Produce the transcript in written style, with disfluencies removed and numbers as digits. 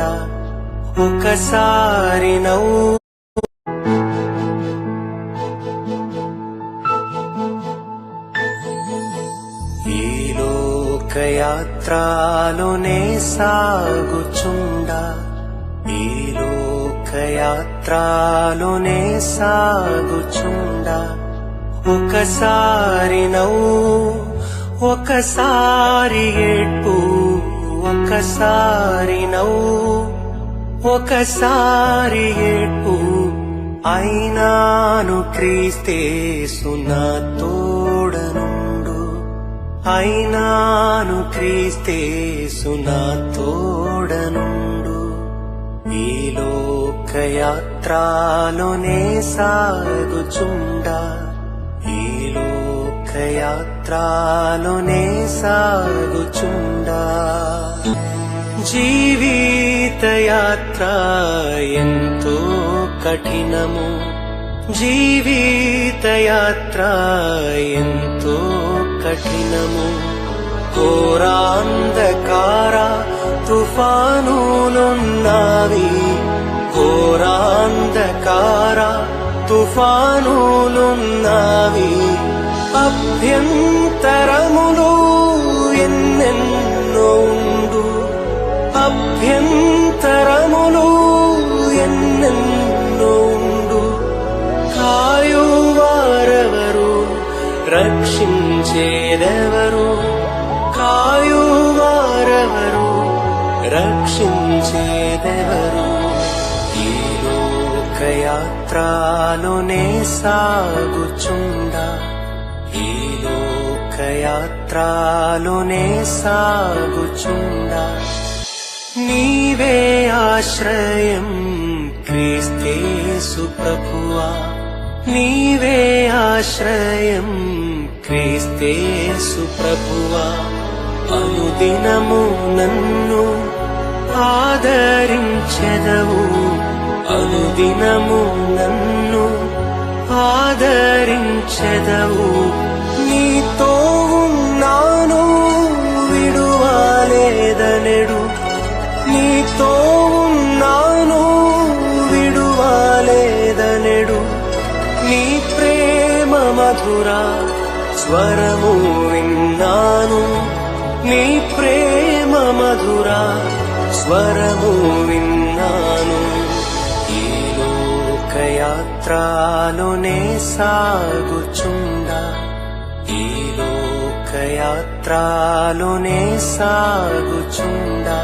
సాగుచుండా ఒకసారి నవ్వు ఈ లోకయాత్రలోనే సాగుచుండా ఈ లోకయాత్రలోనే సాగుచుండా ఒకసారి నవ్వు ఒకసారి ఏడ్పు ఒకసారి నవ్వు ఒకసారి ఏడ్పు అయినాను క్రీస్తేసు నా తోడనుండు అయినాను క్రీస్తేసు నా తోడనుండు ఈ లోకయాత్రలోనే సాగుచుండా ఈ లోకయాత్రలోనే సాగుచుండా జీవితయాత్ర ఎంతో కఠినము జీవితయాత్ర ఎంతో కఠినము ఘోరాంధకార తుఫానులున్నావి ఘోరాంధకార తుఫానులున్నావి అభ్యంతరములు ఎన్నెన్నో ఉండు అభ్యంతరములు ఎన్నెన్నో ఉండు కాయువారెవరు రక్షించేదెవరు కాయువారెవరు రక్షించేదెవరు ఈ లోకయాత్రలోనే సాగుచుండా ఈ లోకయాత్రలోనే సాగుచుండా నీవే ఆశ్రయం క్రీస్తేసు ప్రభువా నీవే ఆశ్రయం క్రీస్తేసు ప్రభువా అనుదినము నన్ను ఆదరించెదవు అనుదినము నన్ను ఆదరించెదవు నీతో ఉన్నాను విడువలేదనెడు నీతో ఉన్నాను విడువలేదనెడు నీ ప్రేమ మధుర స్వరము విన్నాను నీ ప్రేమ మధుర స్వరము విన్నాను ఈ లోకయాత్రలోనే సాగుచుండా ఈ లోకయాత్రలోనే సాగుచుండా